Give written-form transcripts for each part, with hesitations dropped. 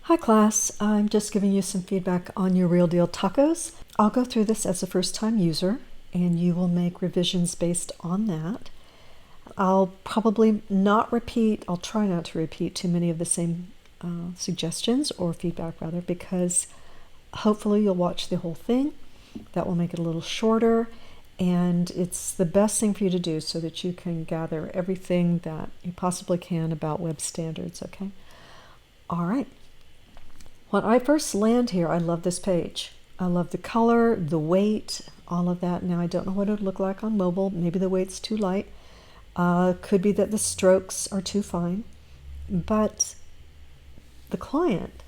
Hi class, I'm just giving you some feedback on your Real Deal tacos. I'll go through this as a first-time user and you will make revisions based on that. I'll probably not repeat, I'll try not to repeat too many of the same suggestions or feedback rather, because hopefully you'll watch the whole thing. That will make it a little shorter, and it's the best thing for you to do so that you can gather everything that you possibly can about web standards, okay? All right. When I first land here, I love this page. I love the color, the weight, all of that. Now, I don't know what it would look like on mobile. Maybe the weight's too light. Could be that the strokes are too fine. But the client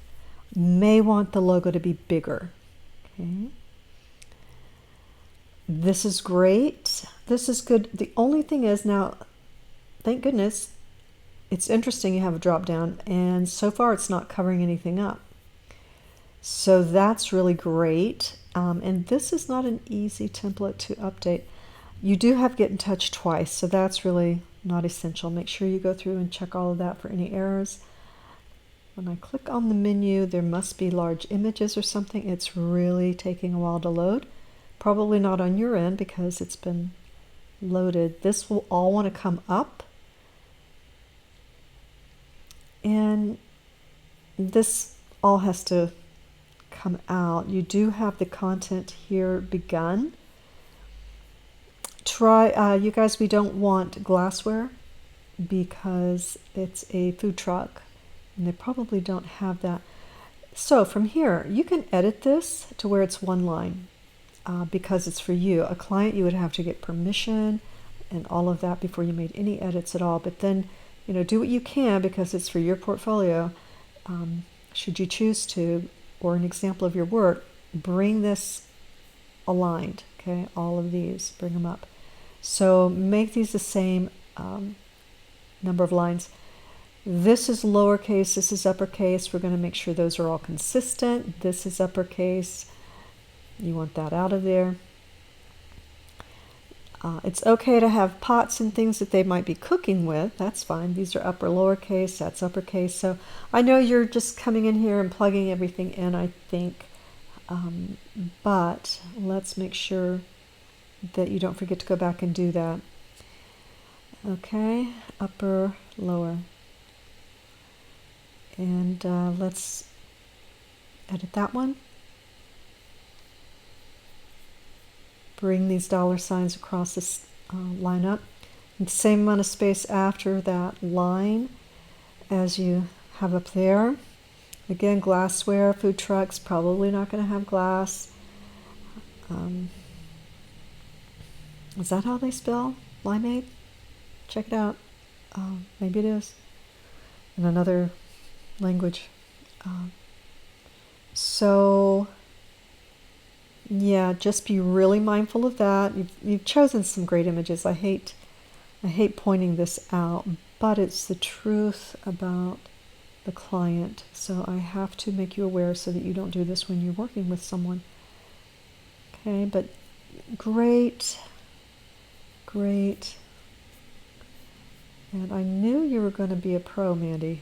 may want the logo to be bigger. Okay. This is great. This is good. The only thing is now, thank goodness, it's interesting you have a drop down, and so far it's not covering anything up. So that's really great. And this is not an easy template to update. You do have Get in Touch twice, so that's really not essential. Make sure you go through and check all of that for any errors. When I click on the menu, there must be large images or something. It's really taking a while to load. Probably not on your end because it's been loaded. This will all want to come up. And this all has to come out. You do have the content here begun. Try, you guys, we don't want glassware because it's a food truck and they probably don't have that. So from here, you can edit this to where it's one line because it's for you. A client, you would have to get permission and all of that before you made any edits at all. But then, you know, do what you can because it's for your portfolio. Should you choose to, or an example of your work, bring this aligned, okay? All of these, bring them up. So make these the same number of lines. This is lowercase, this is uppercase. We're going to make sure those are all consistent. This is uppercase. You want that out of there. It's okay to have pots and things that they might be cooking with. That's fine. These are upper lowercase, that's uppercase. So I know you're just coming in here and plugging everything in, I think. But let's make sure that you don't forget to go back and do that. Okay, upper, lower. And let's edit that one. Bring these dollar signs across this line up. And same amount of space after that line as you have up there. Again, glassware, food trucks, probably not going to have glass. Is that how they spell limeade? Check it out. Maybe it is. In another language. So yeah, just be really mindful of that. You've chosen some great images. I hate pointing this out, but it's the truth about the client. So I have to make you aware so that you don't do this when you're working with someone. Okay, but great. And I knew you were going to be a pro, Mandy.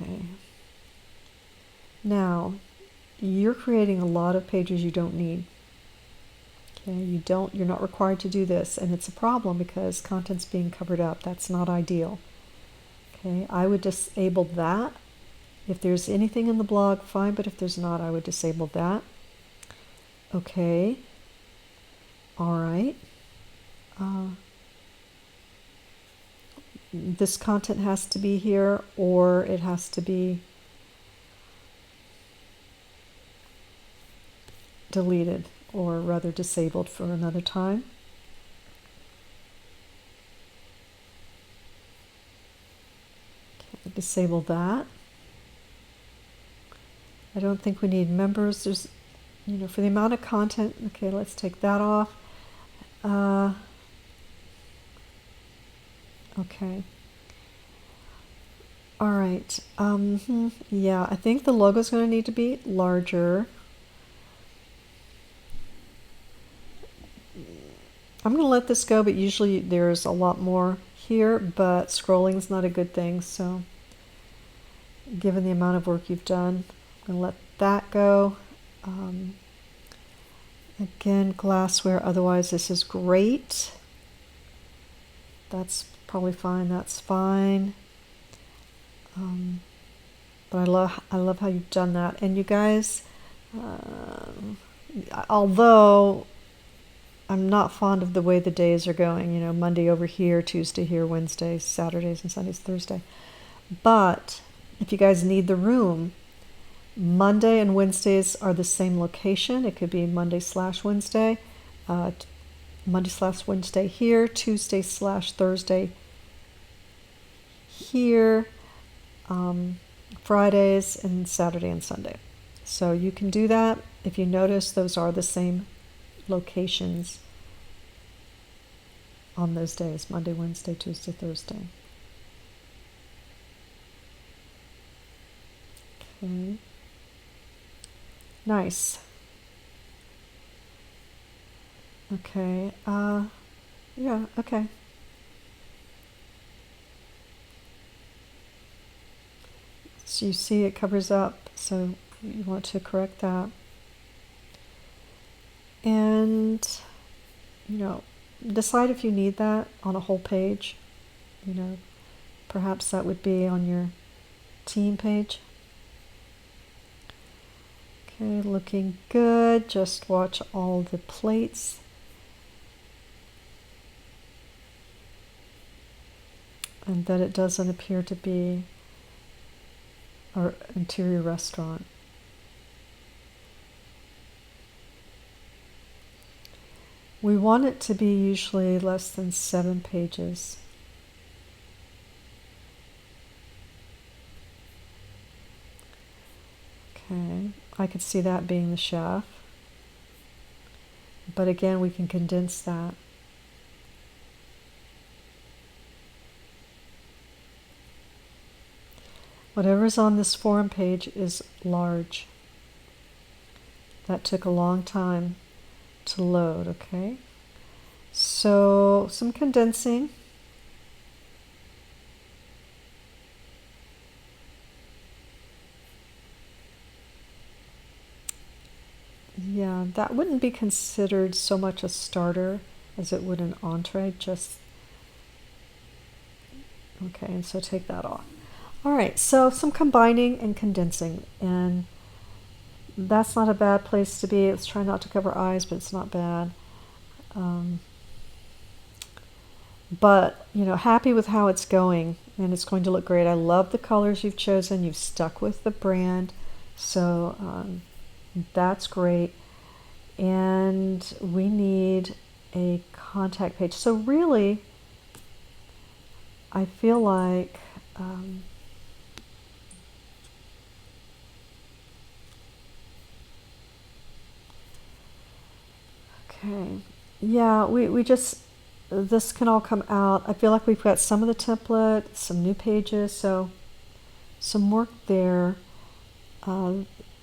Okay. Now, you're creating a lot of pages you don't need. Okay, you're not required to do this, and it's a problem because content's being covered up. That's not ideal. Okay, I would disable that. If there's anything in the blog, fine, but if there's not, I would disable that. Okay. All right. This content has to be here, or it has to be deleted, or rather disabled for another time. Okay, disable that. I don't think we need members. There's, you know, for the amount of content, okay, let's take that off. Okay. All right. Yeah, I think the logo's going to need to be larger. I'm going to let this go, but usually there's a lot more here, but scrolling's not a good thing, so given the amount of work you've done. I'm going to let that go. Again, glassware, otherwise this is great. That's probably fine, that's fine. But I love how you've done that. And you guys, although I'm not fond of the way the days are going, you know, Monday over here, Tuesday here, Wednesday, Saturdays and Sundays, Thursday. But if you guys need the room, Monday and Wednesdays are the same location. It could be Monday/Wednesday, Monday/Wednesday here, Tuesday/Thursday here, Fridays and Saturday and Sunday. So you can do that. If you notice, those are the same locations on those days: Monday, Wednesday, Tuesday, Thursday. Okay. Nice. Okay. Yeah, okay. So you see it covers up, so you want to correct that. And, you know, decide if you need that on a whole page. You know, perhaps that would be on your team page. Okay, looking good. Just watch all the plates. And that it doesn't appear to be our interior restaurant. We want it to be usually less than 7 pages. Okay, I could see that being the chef. But again, we can condense that. Whatever's on this forum page is large. That took a long time to load, okay? So some condensing. Yeah, that wouldn't be considered so much a starter as it would an entree, just, okay, and so take that off. All right, so some combining and condensing, and that's not a bad place to be. Let's try not to cover eyes, but it's not bad. But, you know, happy with how it's going, and it's going to look great. I love the colors you've chosen. You've stuck with the brand, so that's great. And we need a contact page. So really, I feel like okay, yeah, we just, this can all come out. I feel like we've got some of the template, some new pages, so some work there.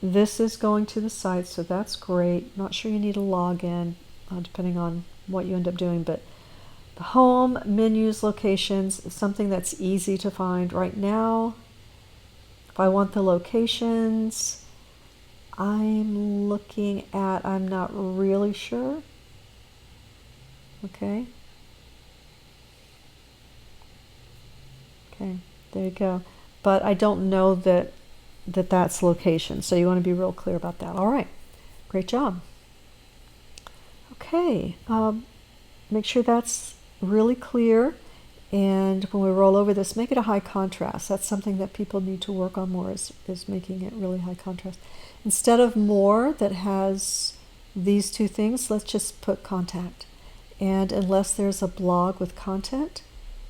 This is going to the site, so that's great. Not sure you need a login, depending on what you end up doing, but the home, menus, locations is something that's easy to find right now. If I want the locations, I'm looking at, I'm not really sure. Okay. Okay, there you go. But I don't know that's location, so you want to be real clear about that. All right, great job. Okay, make sure that's really clear, and when we roll over this, make it a high contrast. That's something that people need to work on more, is making it really high contrast. Instead of more that has these two things, let's just put contact. And unless there's a blog with content,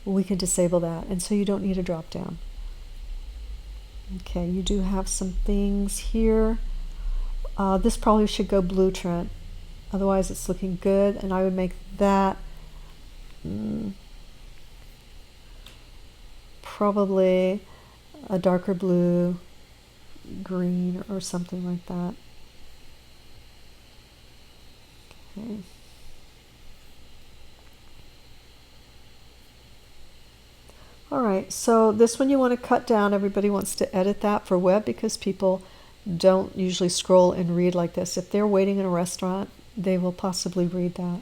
we can disable that, and so you don't need a drop down. Okay, you do have some things here. This probably should go blue, Trent. Otherwise it's looking good, and I would make that probably a darker blue, green, or something like that. Okay. All right, so this one you want to cut down. Everybody wants to edit that for web because people don't usually scroll and read like this. If they're waiting in a restaurant, they will possibly read that.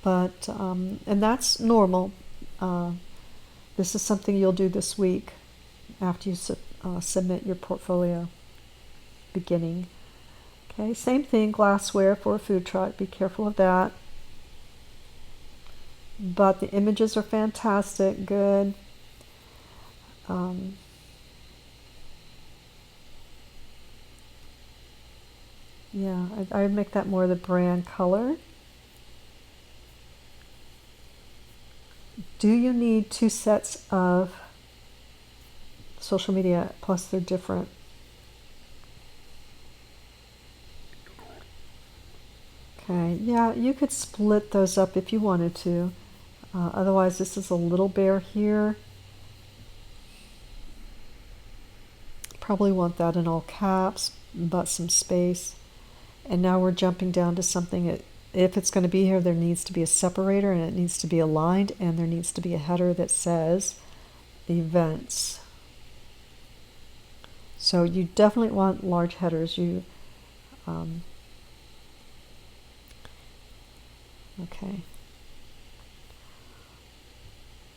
But, and that's normal. This is something you'll do this week after you submit your portfolio beginning. Okay, same thing, glassware for a food truck. Be careful of that. But the images are fantastic, good. Yeah, I would make that more the brand color. Do you need 2 sets of social media plus they're different? Okay, yeah, you could split those up if you wanted to. Otherwise, this is a little bare here. Probably want that in all caps, but some space. And now we're jumping down to something that, if it's going to be here, there needs to be a separator and it needs to be aligned, and there needs to be a header that says events. So you definitely want large headers. Okay.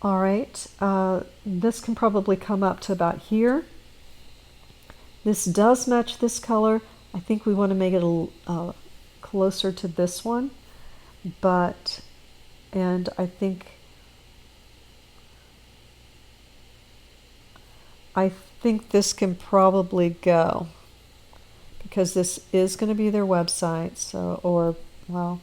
All right, this can probably come up to about here. This does match this color. I think we want to make it a closer to this one, and I think this can probably go, because this is going to be their website. So, or, well,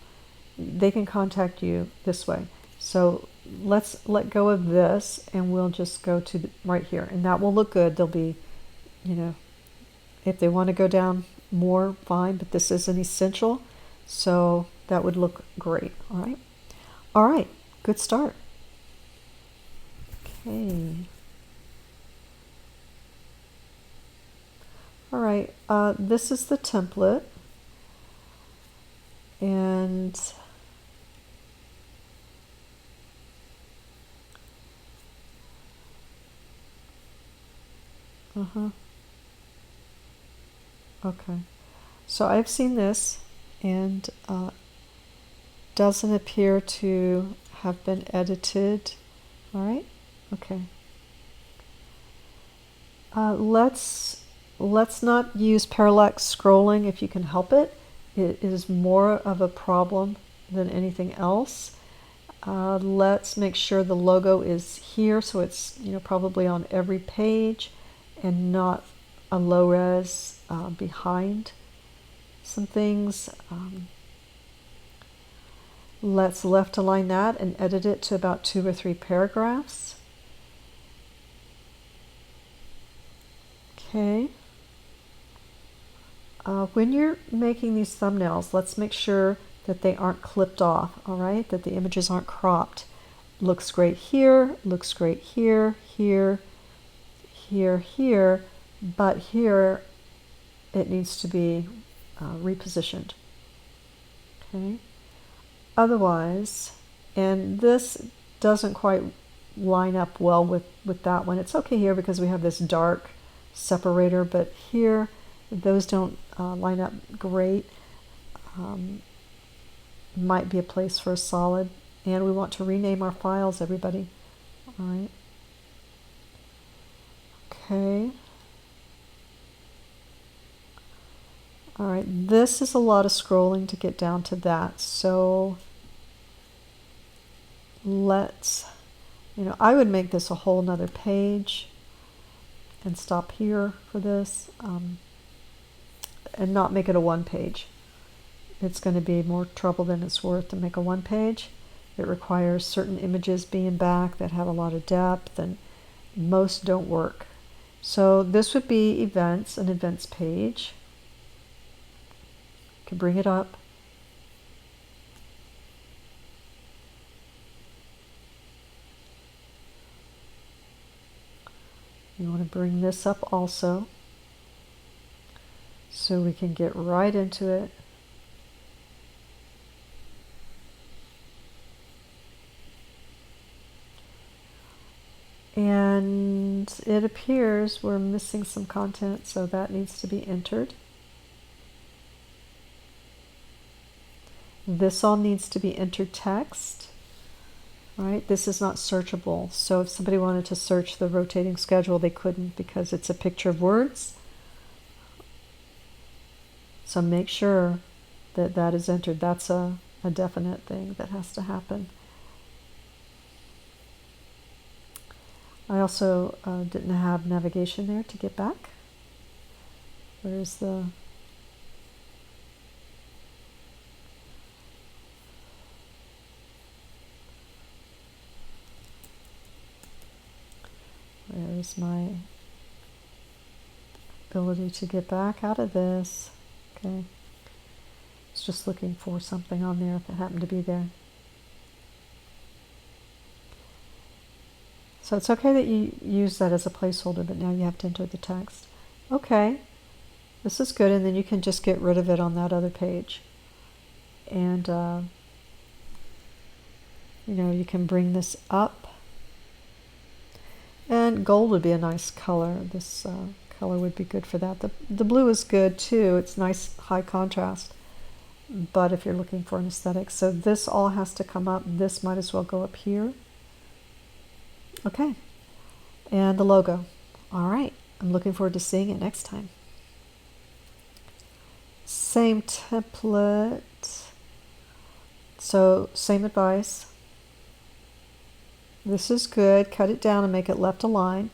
they can contact you this way. So let's let go of this, and we'll just go to right here, and that will look good. They'll be, if they want to go down more, fine, but this is an essential, so that would look great. All right, good start. Okay. All right, this is the template, and okay. So I've seen this, and doesn't appear to have been edited. All right, okay. Let's not use parallax scrolling if you can help it. It is more of a problem than anything else. Let's make sure the logo is here, so it's probably on every page, and not a low res behind some things. Let's left align that and edit it to about 2 or 3 paragraphs. Okay. When you're making these thumbnails, let's make sure that they aren't clipped off, all right? That the images aren't cropped. Looks great here, looks great here, here, here, here, but here it needs to be repositioned. Okay. Otherwise, and this doesn't quite line up well with that one. It's okay here because we have this dark separator, but here those don't line up great. Might be a place for a solid, and we want to rename our files, everybody. All right. Okay. All right, this is a lot of scrolling to get down to that, so let's, I would make this a whole nother page and stop here for this, and not make it a 1 page. It's going to be more trouble than it's worth to make a 1 page. It requires certain images being back that have a lot of depth, and most don't work. So this would be events, an events page. You can bring it up. You want to bring this up also, so we can get right into it. And it appears we're missing some content, so that needs to be entered. This all needs to be entered text, right? This is not searchable. So if somebody wanted to search the rotating schedule, they couldn't because it's a picture of words. So make sure that that is entered. That's a definite thing that has to happen. I also didn't have navigation there to get back. Where's the... Where's my ability to get back out of this? Okay. I was just looking for something on there if it happened to be there. So it's okay that you use that as a placeholder, but now you have to enter the text. Okay, this is good, and then you can just get rid of it on that other page. And, you know, you can bring this up. And gold would be a nice color. This color would be good for that. The blue is good too. It's nice high contrast. But if you're looking for an aesthetic, so this all has to come up. This might as well go up here. Okay, and the logo. All right, I'm looking forward to seeing it next time. Same template, so same advice. This is good. Cut it down and make it left align.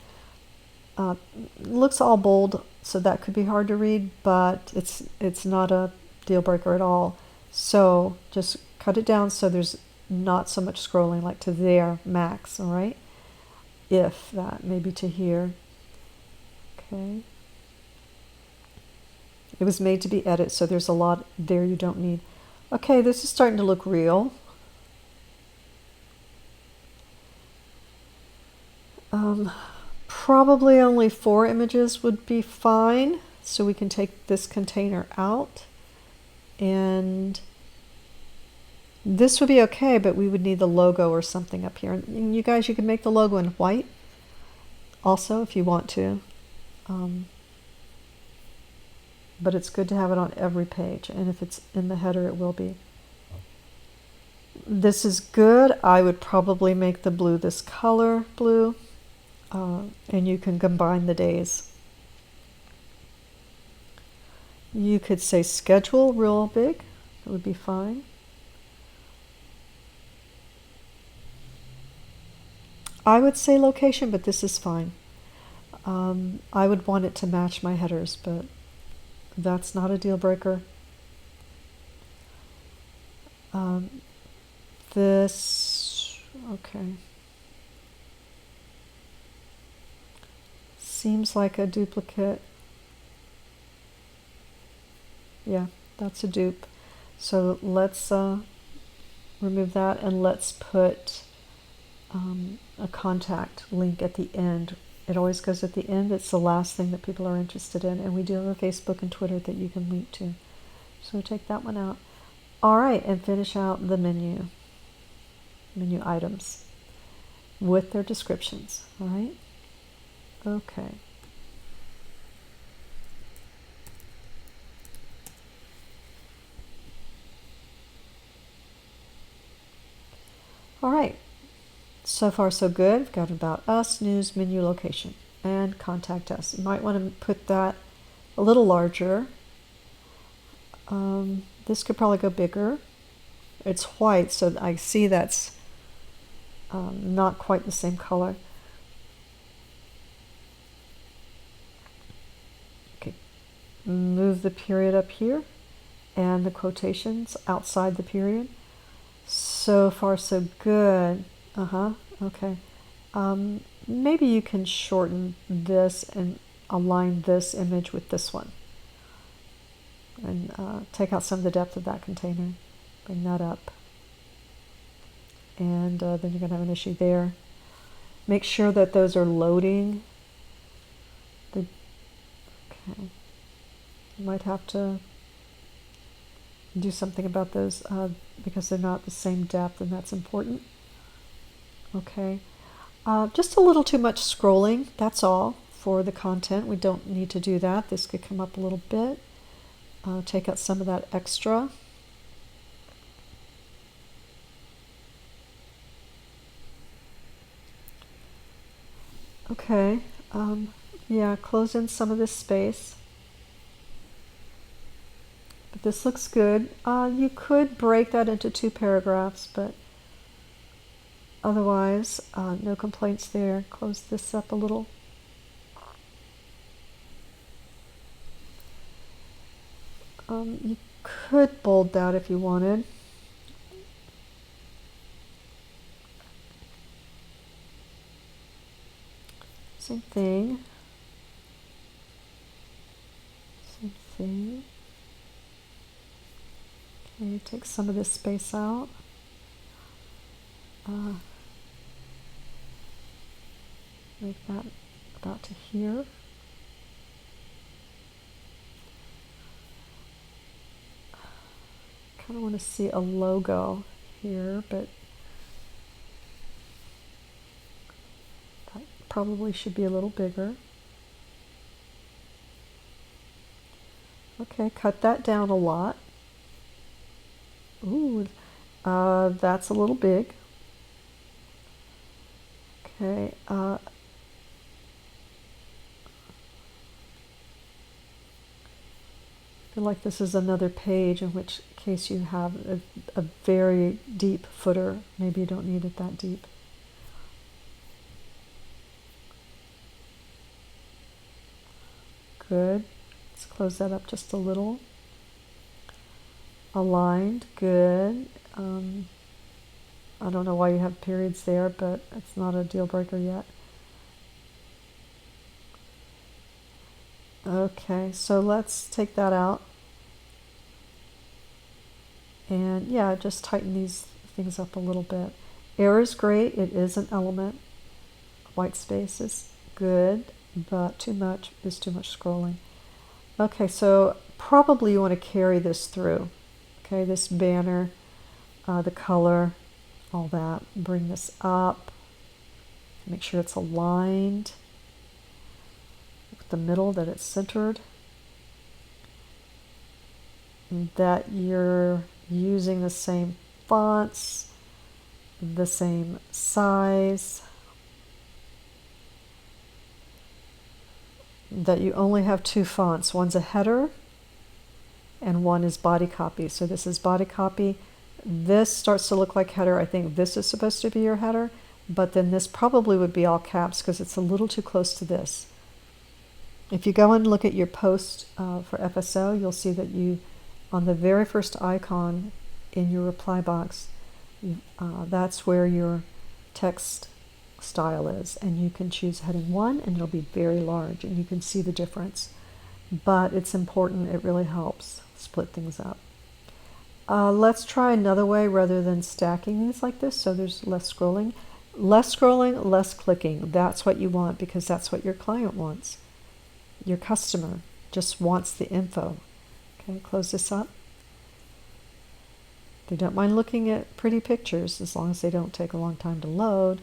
Looks all bold, so that could be hard to read, but it's not a deal breaker at all. So just cut it down so there's not so much scrolling, like to there max. All right. If that, maybe to here. Okay. It was made to be edited, so there's a lot there you don't need. Okay, this is starting to look real. Probably only 4 images would be fine, so we can take this container out. And this would be okay, but we would need the logo or something up here. And you guys, you can make the logo in white also if you want to. But it's good to have it on every page, and if it's in the header, it will be. This is good. I would probably make the blue this color blue, and you can combine the days. You could say schedule real big. It would be fine. I would say location, but this is fine. I would want it to match my headers, but that's not a deal breaker. This, okay. Seems like a duplicate. Yeah, that's a dupe. So let's remove that, and let's put a contact link at the end. It always goes at the end. It's the last thing that people are interested in, and we do have a Facebook and Twitter that you can link to. So take that one out. All right, and finish out the menu items with their descriptions. All right. Okay. All right. So far, so good. We've got about us, news, menu, location, and contact us. You might want to put that a little larger. This could probably go bigger. It's white, so I see that's not quite the same color. Okay, move the period up here and the quotations outside the period. So far, so good. Okay. Maybe you can shorten this and align this image with this one. And take out some of the depth of that container. Bring that up. And then you're going to have an issue there. Make sure that those are loading. Okay. You might have to do something about those because they're not the same depth, and that's important. Okay. Just a little too much scrolling, that's all, for the content. We don't need to do that. This could come up a little bit. Take out some of that extra. Okay, yeah, close in some of this space. But this looks good. You could break that into 2 paragraphs, but otherwise, no complaints there. Close this up a little. You could bold that if you wanted. Same thing. Same thing. Okay, take some of this space out. Make that about to here. Kind of want to see a logo here, but that probably should be a little bigger. Okay, cut that down a lot. Ooh, that's a little big. Okay, I feel like this is another page, in which case you have a very deep footer. Maybe you don't need it that deep. Good. Let's close that up just a little. Aligned, good. I don't know why you have periods there, but it's not a deal breaker yet. Okay, so let's take that out. And yeah, just tighten these things up a little bit. Air is great, it is an element. White space is good, but too much is too much scrolling. Okay, so probably you want to carry this through. Okay, this banner, the color, all that. Bring this up. Make sure it's aligned with the middle, that it's centered. And that you're using the same fonts, the same size. That you only have 2 fonts. One's a header and one is body copy. So this is body copy. This starts to look like header. I think this is supposed to be your header, but then this probably would be all caps because it's a little too close to this. If you go and look at your post for FSO, you'll see that you, on the very first icon in your reply box, that's where your text style is, and you can choose heading 1 and it'll be very large and you can see the difference, but it's important. It really helps split things up. Let's try another way rather than stacking these like this, so there's less scrolling, less clicking. That's what you want, because that's what your client wants. Your customer just wants the info. Okay, close this up. They don't mind looking at pretty pictures as long as they don't take a long time to load.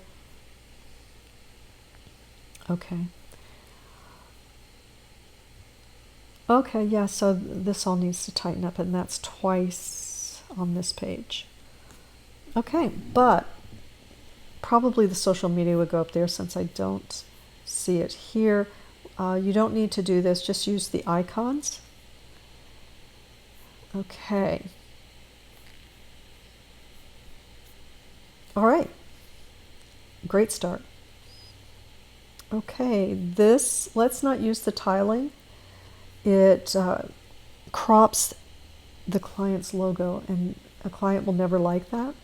Okay. Okay, yeah, so this all needs to tighten up, and that's twice on this page. Okay, but probably the social media would go up there since I don't see it here. You don't need to do this, just use the icons. Okay. All right, great start. Okay, this, let's not use the tiling. It crops the client's logo, and a client will never like that.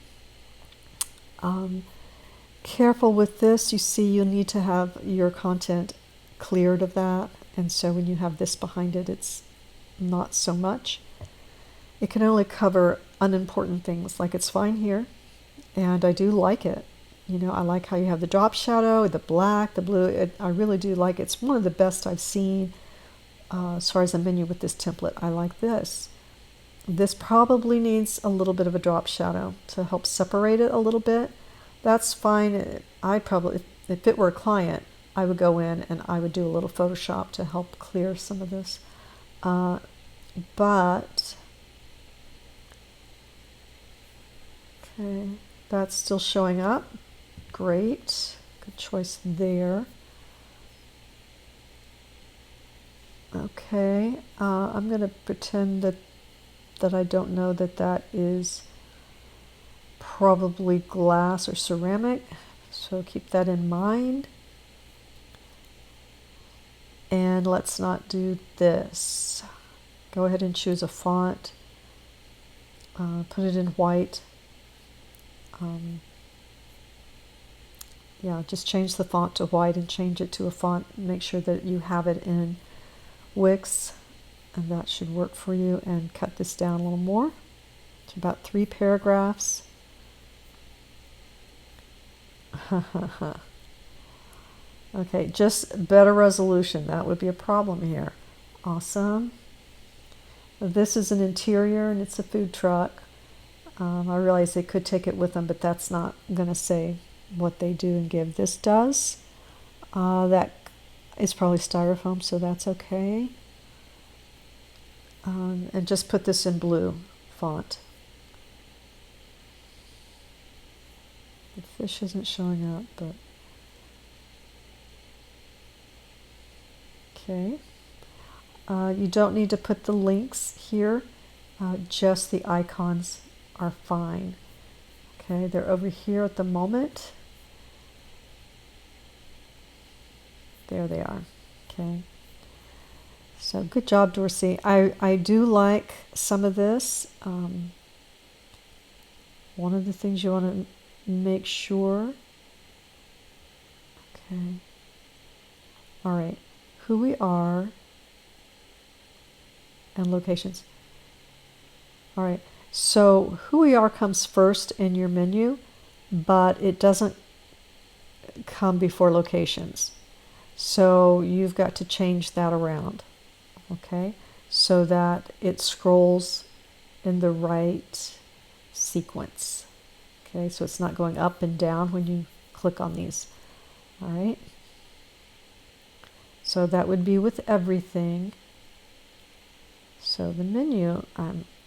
Careful with this. You see, you'll need to have your content cleared of that, and so when you have this behind it, it's not so much. It can only cover unimportant things. Like, it's fine here, and I do like it. You know, I like how you have the drop shadow, the black, the blue. I really do like it. It's one of the best I've seen as far as a menu with this template. I like this. This probably needs a little bit of a drop shadow to help separate it a little bit. That's fine. I probably, if it were a client, I would go in and I would do a little Photoshop to help clear some of this. But, okay, that's still showing up. Great. Good choice there. Okay, I'm going to pretend that I don't know that is probably glass or ceramic, so keep that in mind. And let's not do this. Go ahead and choose a font. Put it in white. Yeah, just change the font to white and change it to a font. Make sure that you have it in Wix, and that should work for you. And cut this down a little more to about 3 paragraphs. Okay, just better resolution. That would be a problem here. Awesome. This is an interior and it's a food truck. I realize they could take it with them, but that's not going to say what they do and give. This does. That is probably styrofoam, so that's okay. And just put this in blue font. The fish isn't showing up, but okay. You don't need to put the links here, just the icons are fine. Okay, they're over here at the moment. There they are. Okay. So good job, Dorsey. I do like some of this. One of the things you want to make sure. Okay. All right. Who we are and locations. All right. So who we are comes first in your menu, but it doesn't come before locations. So you've got to change that around, okay, so that it scrolls in the right sequence. Okay, so it's not going up and down when you click on these. All right. So that would be with everything. So the menu,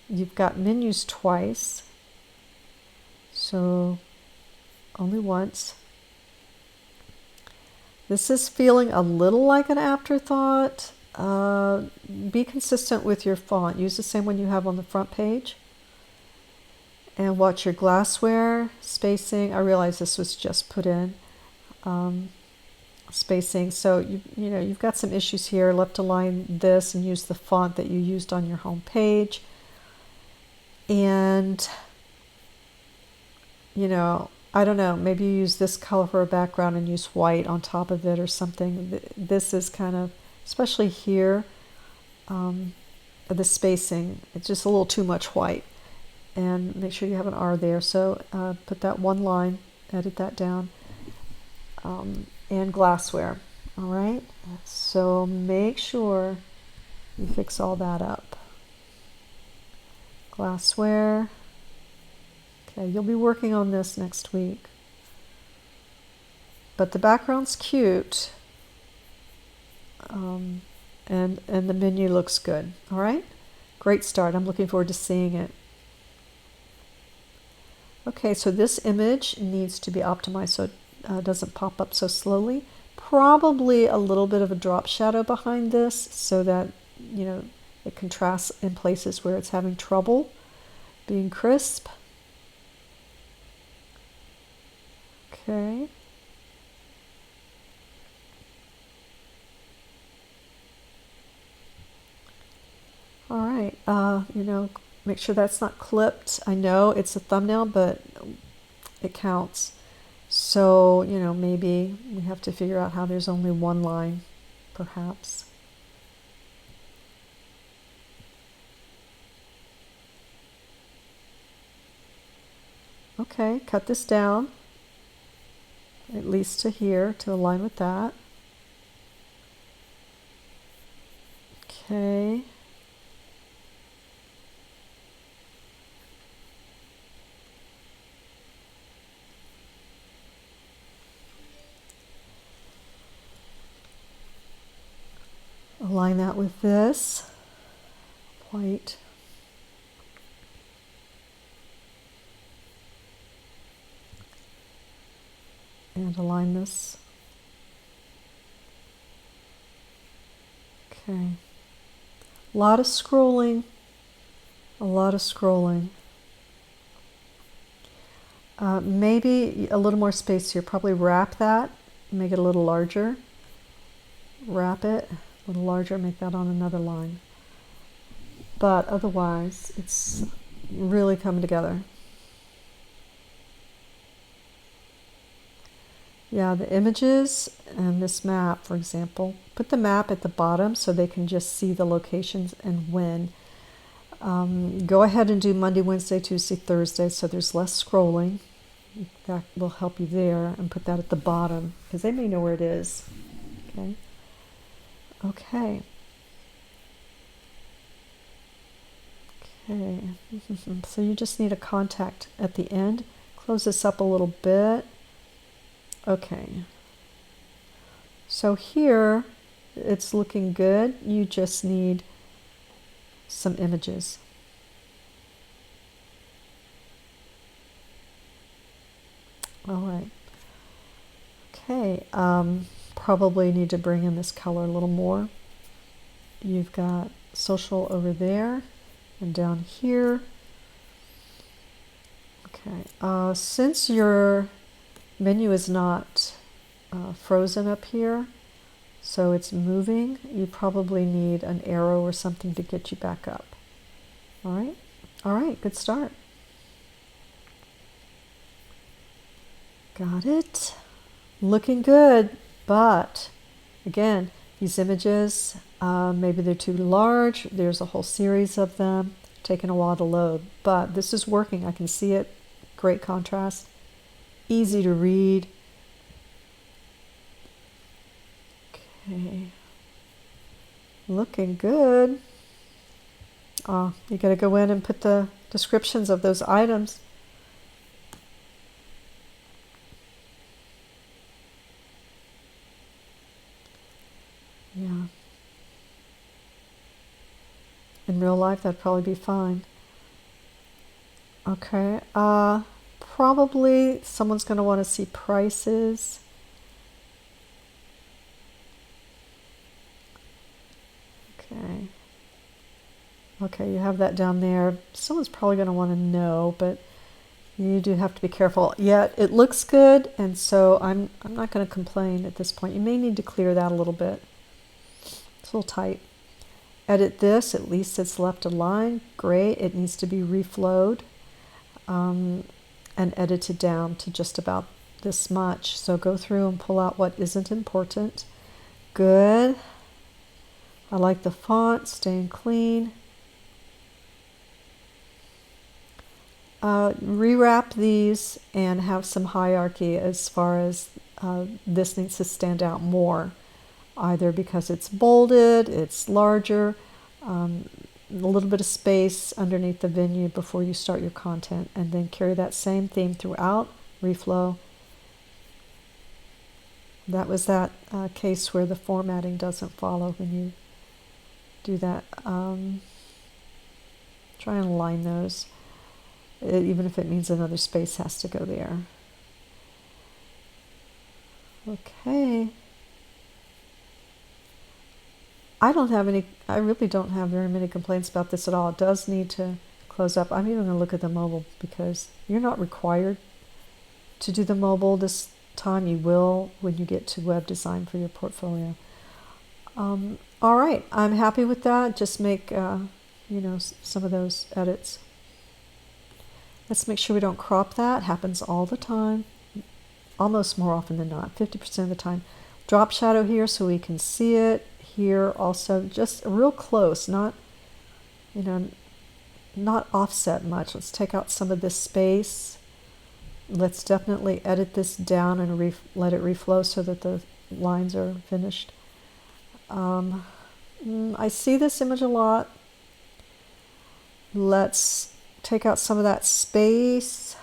you've got menus twice, so only once. This is feeling a little like an afterthought. Be consistent with your font. Use the same one you have on the front page. And watch your glassware, spacing. I realize this was just put in. Spacing. So you know you've got some issues here. Left align this and use the font that you used on your home page. And you know, I don't know, maybe you use this color for a background and use white on top of it or something. This is kind of, especially here, the spacing, it's just a little too much white. And make sure you have an R there. So put that one line, edit that down. And glassware. All right. So make sure you fix all that up. Glassware. Okay, you'll be working on this next week. But the background's cute. And the menu looks good. All right. Great start. I'm looking forward to seeing it. Okay, so this image needs to be optimized so it doesn't pop up so slowly. Probably a little bit of a drop shadow behind this so that, you know, it contrasts in places where it's having trouble being crisp. Okay. All right, you know, make sure that's not clipped. I know it's a thumbnail, but it counts. So, you know, maybe we have to figure out how there's only one line, perhaps. Okay, cut this down, at least to here, to align with that. Okay. that with this white. And align this. Okay. A lot of scrolling. A lot of scrolling. Maybe a little more space here. Probably wrap that. Make it a little larger. Wrap it a little larger. Make that on another line. But otherwise, it's really coming together. Yeah, the images and this map, for example, put the map at the bottom so they can just see the locations and when. Go ahead and do Monday, Wednesday, Tuesday, Thursday, so there's less scrolling. That will help you there, and put that at the bottom because they may know where it is. Okay. Okay. Okay. So you just need a contact at the end. Close this up a little bit. Okay. So here it's looking good. You just need some images. All right. Okay. Probably need to bring in this color a little more. You've got social over there and down here. Okay. Since your menu is not frozen up here, so it's moving, you probably need an arrow or something to get you back up. All right? All right, good start. Got it. Looking good, but again, these images, maybe they're too large. There's a whole series of them, taking a while to load, but this is working. I can see it. Great contrast, easy to read. Okay, looking good. You got to go in and put the descriptions of those items. Yeah. In real life, that'd probably be fine. Okay. Probably someone's going to want to see prices. Okay. Okay, you have that down there. Someone's probably going to want to know, but you do have to be careful. Yet it looks good, and so I'm not going to complain at this point. You may need to clear that a little bit. It's a little tight. Edit this. At least it's left a line. Great. It needs to be reflowed and edited down to just about this much. So go through and pull out what isn't important. Good. I like the font, staying clean. Rewrap these and have some hierarchy as far as this needs to stand out more, either because it's bolded, it's larger, a little bit of space underneath the venue before you start your content, and then carry that same theme throughout, reflow. That was that case where the formatting doesn't follow when you do that. Try and align those, even if it means another space has to go there. Okay. I really don't have very many complaints about this at all. It does need to close up. I'm even going to look at the mobile because you're not required to do the mobile this time. You will when you get to web design for your portfolio. All right, I'm happy with that. Just make, some of those edits. Let's make sure we don't crop that. Happens all the time, almost more often than not, 50% of the time. Drop shadow here so we can see it. Here also, just real close, not offset much. Let's take out some of this space. Let's definitely edit this down and let it reflow so that the lines are finished. I see this image a lot. Let's take out some of that space.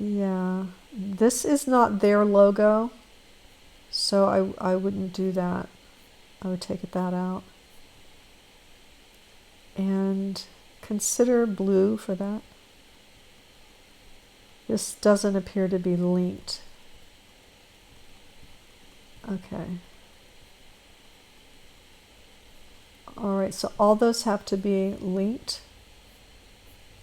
Yeah, this is not their logo, so I wouldn't do that. I would take that out. And consider blue for that. This doesn't appear to be linked. Okay. All right, so all those have to be linked.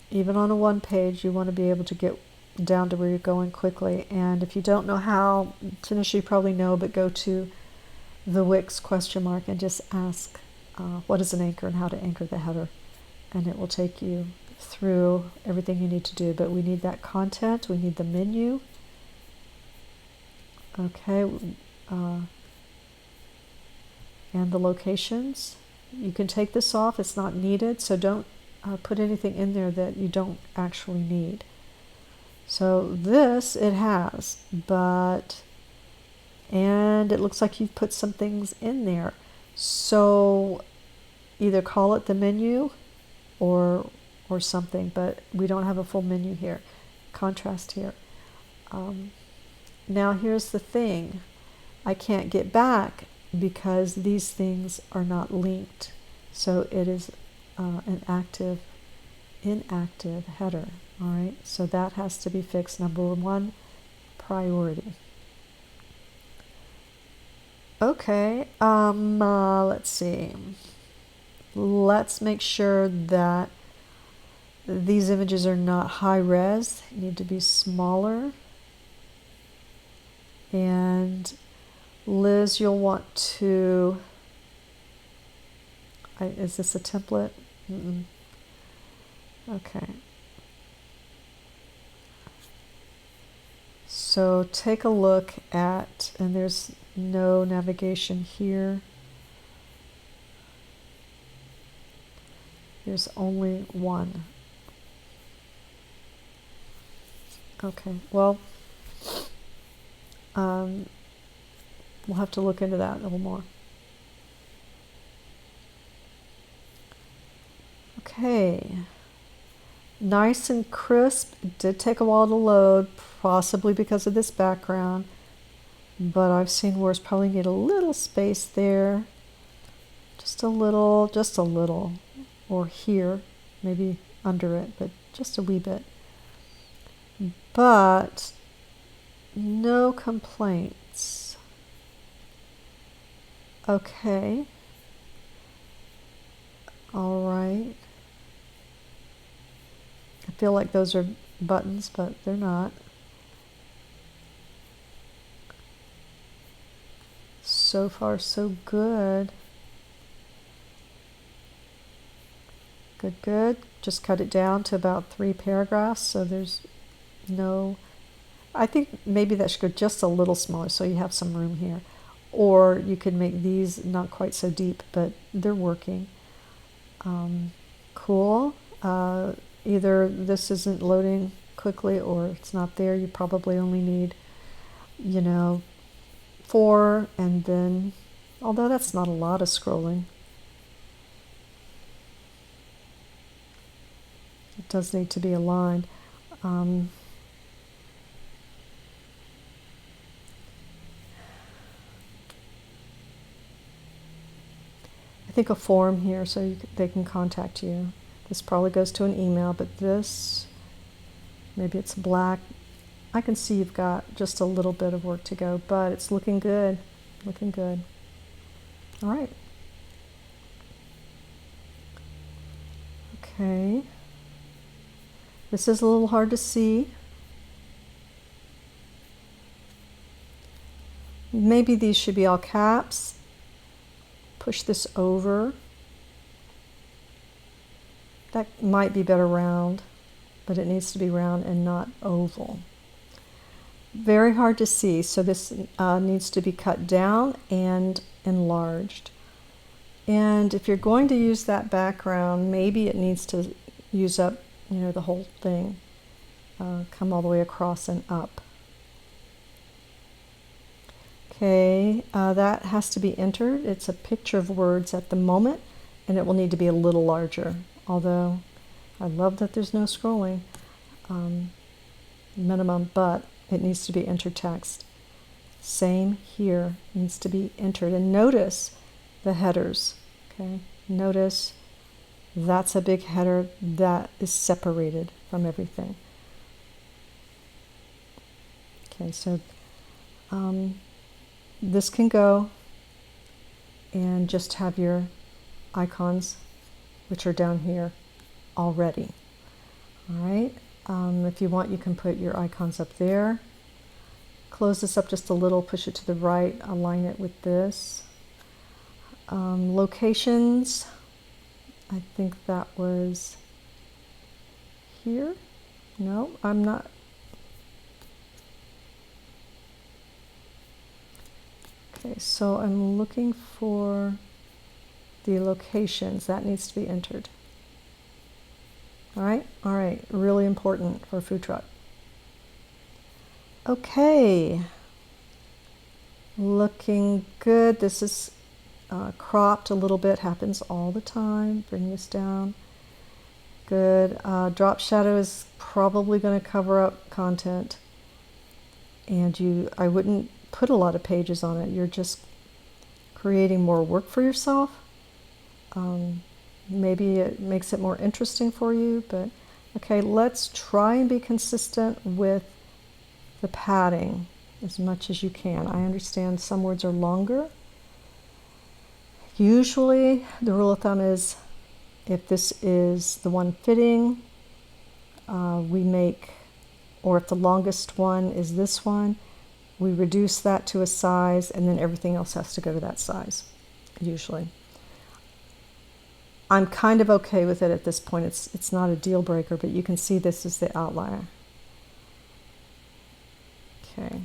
Even on a one page, you want to be able to get down to where you're going quickly. And if you don't know how, Tanisha, you probably know, but go to the Wix ? And just ask what is an anchor and how to anchor the header. And it will take you through everything you need to do. But we need that content, we need the menu. Okay, and the locations. You can take this off, it's not needed, so don't put anything in there that you don't actually need. So this it has, and it looks like you've put some things in there. So either call it the menu or something, but we don't have a full menu here. Contrast here. Now here's the thing. I can't get back because these things are not linked. So it is an inactive header. All right, so that has to be fixed. Number one, priority. Okay, let's see. Let's make sure that these images are not high res. They need to be smaller. And Liz, you'll want to, is this a template? Okay. So take a look at, and there's no navigation here. There's only one. Okay, well, we'll have to look into that a little more. Okay, nice and crisp. It did take a while to load, possibly because of this background, but I've seen worse. Probably need a little space there, just a little, or here, maybe under it, but just a wee bit. But no complaints. Okay. All right. I feel like those are buttons, but they're not. So far, so good. Good. Just cut it down to about 3 paragraphs, so there's no... I think maybe that should go just a little smaller so you have some room here. Or you could make these not quite so deep, but they're working. Cool. Either this isn't loading quickly or it's not there. You probably only need, 4, and then, although that's not a lot of scrolling. It does need to be aligned. I think a form here so they can contact you. This probably goes to an email, but this, maybe it's black. I can see you've got just a little bit of work to go, but it's looking good. Looking good. All right. Okay. This is a little hard to see. Maybe these should be all caps. Push this over. That might be better round, but it needs to be round and not oval. Very hard to see, so this needs to be cut down and enlarged. And if you're going to use that background, maybe it needs to use up, the whole thing. Come all the way across and up. Okay, that has to be entered. It's a picture of words at the moment, and it will need to be a little larger. Although I love that there's no scrolling. minimum, but it needs to be entered text. Same here, needs to be entered. And notice the headers, okay? Notice that's a big header that is separated from everything. Okay, so this can go, and just have your icons, which are down here already. All right, if you want, you can put your icons up there. Close this up just a little, push it to the right, align it with this. Locations, I think that was here. No, I'm not. Okay, so I'm looking for the locations. That needs to be entered. All right, really important for a food truck. Okay, looking good. This is cropped a little bit, happens all the time. Bring this down. Good. Drop shadow is probably going to cover up content, and I wouldn't put a lot of pages on it. You're just creating more work for yourself. Maybe it makes it more interesting for you, but okay, let's try and be consistent with the padding as much as you can. I understand some words are longer. Usually the rule of thumb is if this is the one fitting, we make, or if the longest one is this one, we reduce that to a size, and then everything else has to go to that size, usually. I'm kind of okay with it at this point. It's not a deal breaker, but you can see this is the outlier. Okay.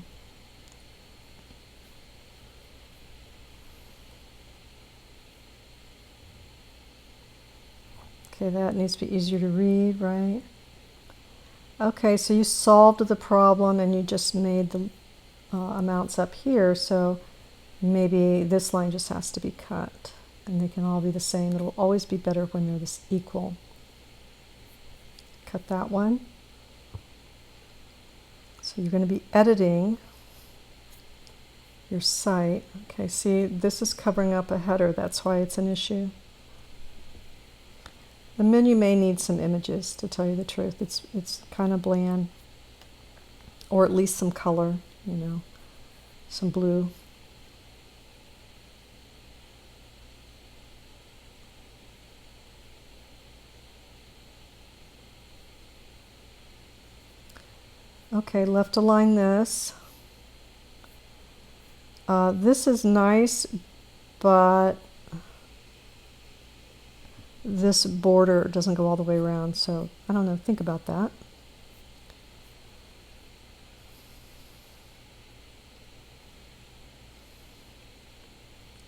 Okay, that needs to be easier to read, right? Okay, so you solved the problem and you just made the amounts up here, so maybe this line just has to be cut, and they can all be the same. It'll always be better when they're this equal. Cut that one. So you're going to be editing your site. Okay, see, this is covering up a header. That's why it's an issue. The menu may need some images, to tell you the truth. It's kind of bland, or at least some color, you know, some blue. Okay, left align this. This is nice, but this border doesn't go all the way around, so I don't know, think about that.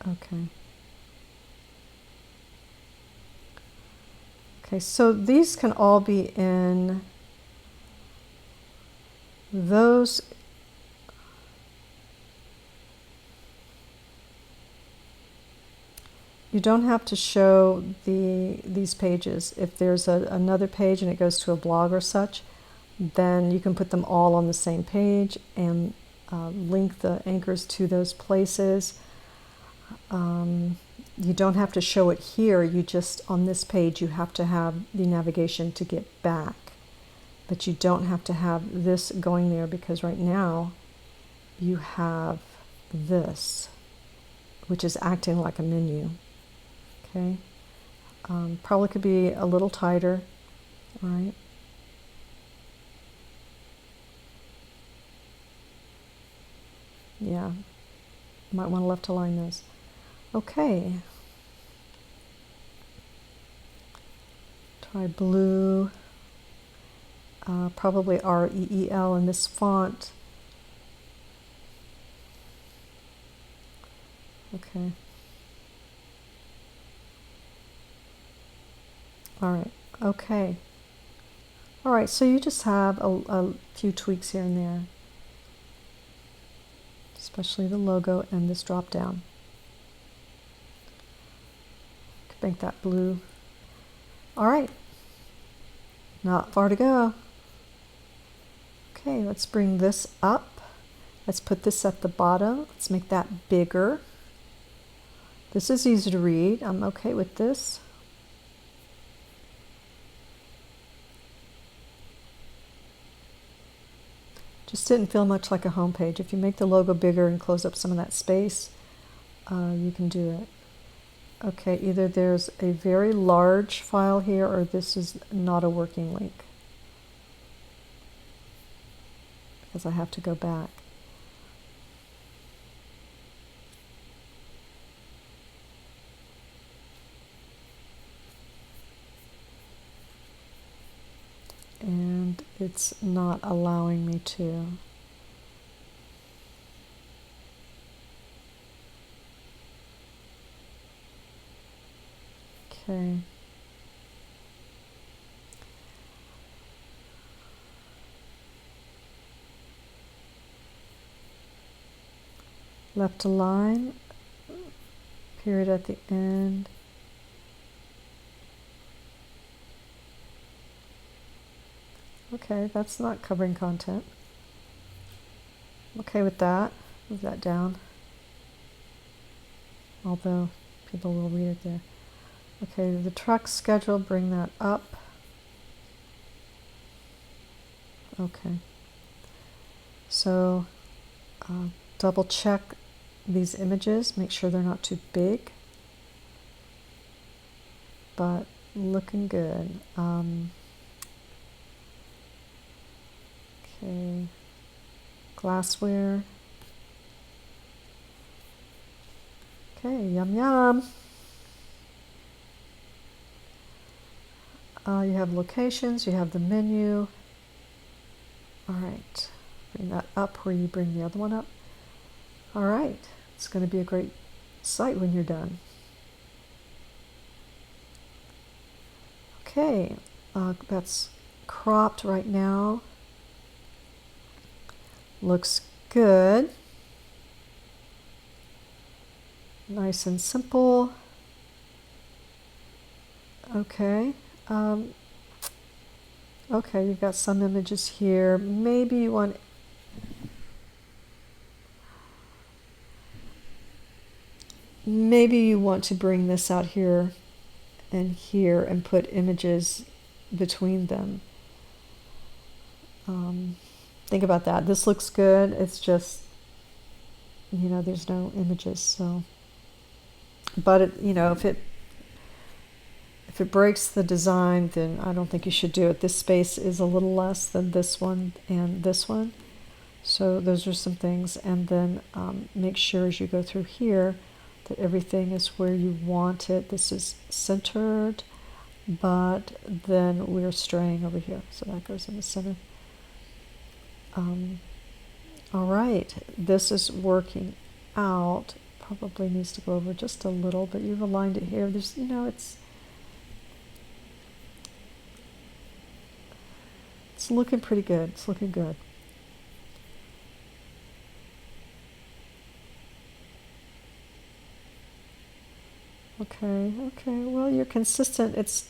Okay. Okay, so these can all be in those. You don't have to show these pages. If there's another page and it goes to a blog or such, then you can put them all on the same page and link the anchors to those places. You don't have to show it here. You just, on this page, you have to have the navigation to get back. But you don't have to have this going there, because right now you have this, which is acting like a menu. Okay, probably could be a little tighter, all right? Yeah, might want to left align this. Okay, try blue, probably REEL in this font. Okay. All right, okay. All right, so you just have a few tweaks here and there, especially the logo and this drop down. Could make that blue. All right, not far to go. Okay, let's bring this up. Let's put this at the bottom. Let's make that bigger. This is easy to read. I'm okay with this. Just didn't feel much like a home page. If you make the logo bigger and close up some of that space, you can do it. Okay, either there's a very large file here or this is not a working link, because I have to go back. And it's not allowing me to. Okay. Left align, period at the end. Okay, that's not covering content. I'm okay with that. Move that down. Although people will read it there. Okay, the truck schedule, bring that up. Okay. So double check these images, make sure they're not too big. But looking good. Okay, glassware. Okay, yum yum. You have locations, you have the menu. All right, bring that up where you bring the other one up. All right, it's going to be a great site when you're done. Okay, that's cropped right now. Looks good. Nice and simple. Okay. Okay, you've got some images here. Maybe you want to bring this out here and put images between them. Think about that. This looks good. It's just, there's no images. So, but if it breaks the design, then I don't think you should do it. This space is a little less than this one and this one. So those are some things. And then make sure as you go through here that everything is where you want it. This is centered, but then we're straying over here. So that goes in the center. All right, this is working out. Probably needs to go over just a little, but you've aligned it here. There's, it's looking pretty good. It's looking good. Okay, well, you're consistent. It's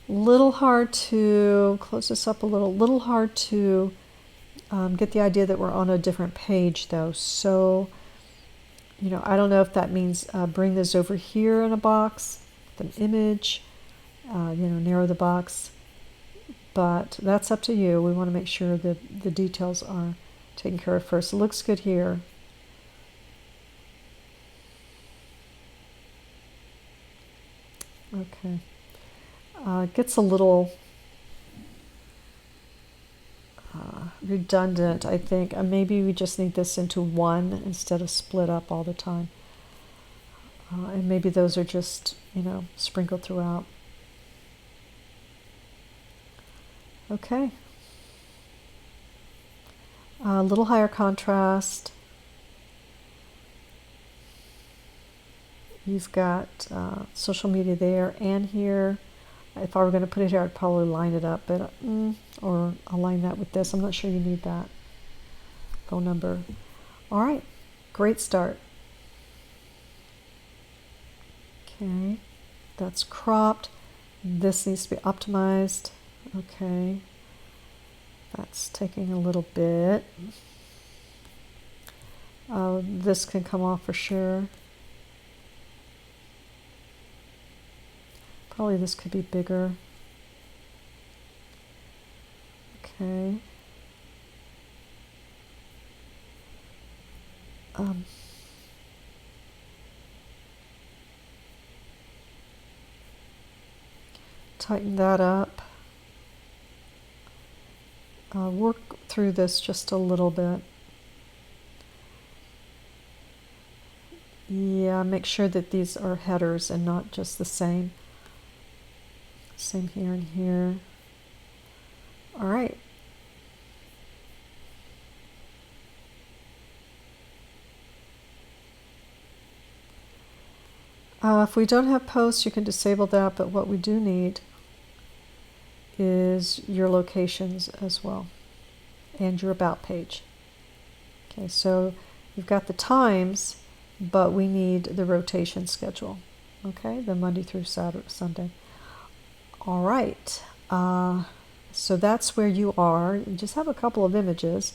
little hard to close this up a little hard to get the idea that we're on a different page, though. So, I don't know if that means bring this over here in a box, an image, narrow the box, but that's up to you. We want to make sure that the details are taken care of first. It looks good here. Okay. It gets a little redundant, I think. Maybe we just need this into one instead of split up all the time. And maybe those are just, sprinkled throughout. Okay. A little higher contrast. You've got social media there and here. If I were going to put it here, I'd probably line it up, but or align that with this. I'm not sure you need that phone number. All right, great start. Okay, that's cropped. This needs to be optimized. Okay, That's taking a little bit. This can come off for sure. Probably this could be bigger. Okay. Tighten that up. Work through this just a little bit. Yeah, make sure that these are headers and not just the same. Same here and here. All right. If we don't have posts, you can disable that, but what we do need is your locations as well and your about page. Okay, so you've got the times, but we need the rotation schedule. Okay, the Monday through Saturday, Sunday. All right, so that's where you are. You just have a couple of images,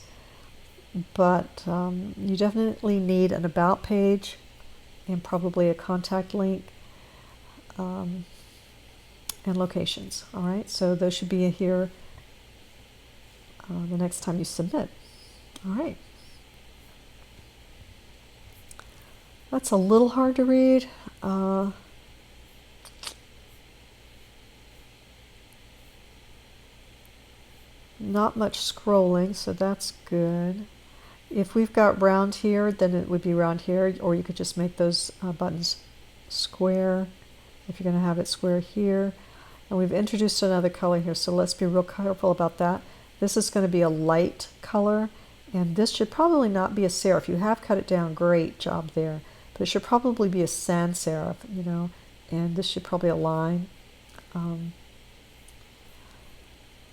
but you definitely need an about page and probably a contact link and locations. All right, so those should be here the next time you submit. All right. That's a little hard to read. Not much scrolling, so that's good. If we've got round here, then it would be round here, or you could just make those buttons square if you're going to have it square here. And we've introduced another color here, so let's be real careful about that. This is going to be a light color, and this should probably not be a serif. You have cut it down, great job there. But it should probably be a sans serif, you know, and this should probably align.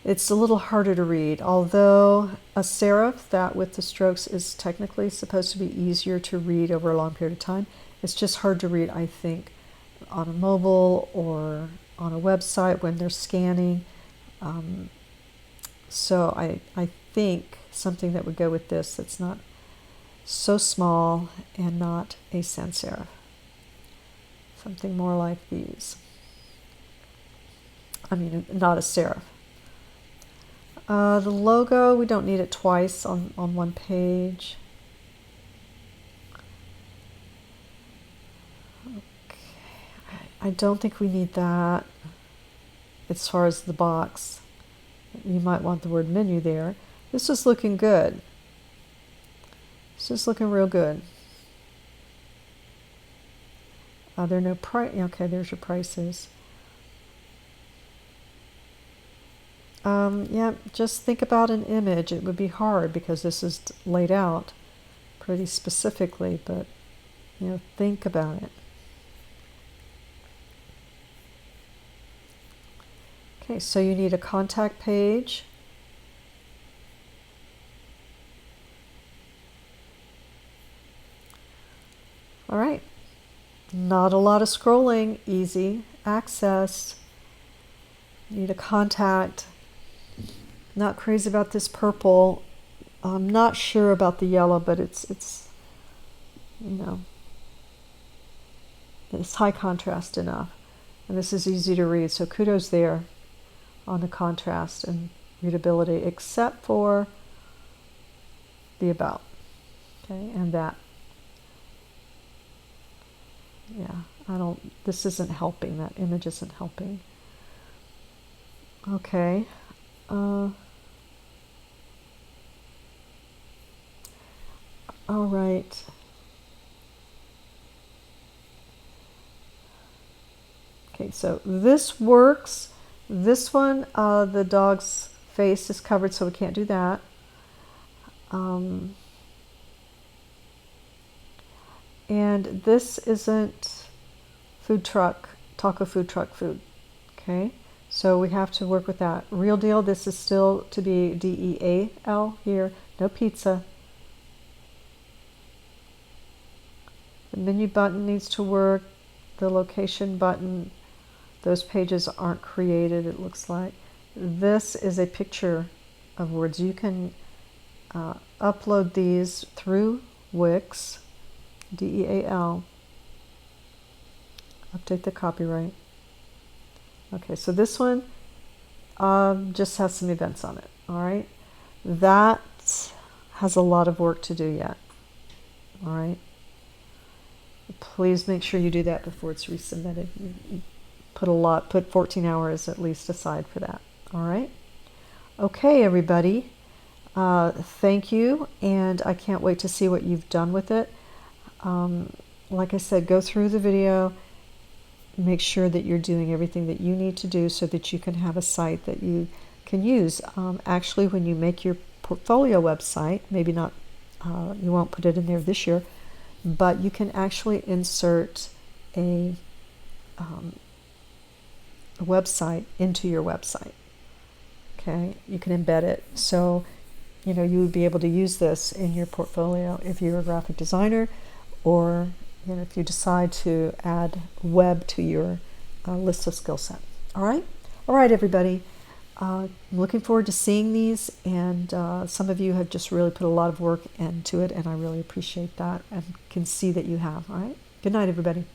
It's a little harder to read, although a serif, that with the strokes, is technically supposed to be easier to read over a long period of time. It's just hard to read, I think, on a mobile or on a website when they're scanning. So I think something that would go with this that's not so small and not a sans serif. Something more like these. I mean, not a serif. The logo, we don't need it twice on one page. Okay. I don't think we need that as far as the box. You might want the word menu there. This is looking good. This is looking real good. There are no price. Okay, there's your prices. Yeah, just think about an image. It would be hard because this is laid out pretty specifically, but you know, think about it. Okay, so you need a contact page. All right, not a lot of scrolling, easy access. Need a contact. Not crazy about this purple. I'm not sure about the yellow, but it's you know, it's high contrast enough. And this is easy to read, so kudos there on the contrast and readability, except for the about. Okay, and that. Yeah, this isn't helping. That image isn't helping. Okay. All right. Okay, so this works. This one, the dog's face is covered, so we can't do that. And this isn't food truck, taco food truck food. Okay, so we have to work with that. Real deal, this is still to be DEAL here, no pizza. The menu button needs to work. The location button, those pages aren't created, it looks like. This is a picture of words. You can upload these through Wix, DEAL, update the copyright. Okay, so this one just has some events on it, all right? That has a lot of work to do yet, all right? Please make sure you do that before it's resubmitted. Put 14 hours at least aside for that, all right? Okay, everybody, thank you, and I can't wait to see what you've done with it. Like I said, go through the video, make sure that you're doing everything that you need to do so that you can have a site that you can use. Actually, when you make your portfolio website, maybe not, you won't put it in there this year, but you can actually insert a website into your website. Okay, you can embed it. So, you know, you would be able to use this in your portfolio if you're a graphic designer, or you know, if you decide to add web to your list of skill set. All right, everybody. I'm looking forward to seeing these, and some of you have just really put a lot of work into it, and I really appreciate that and can see that you have. All right. Good night, everybody.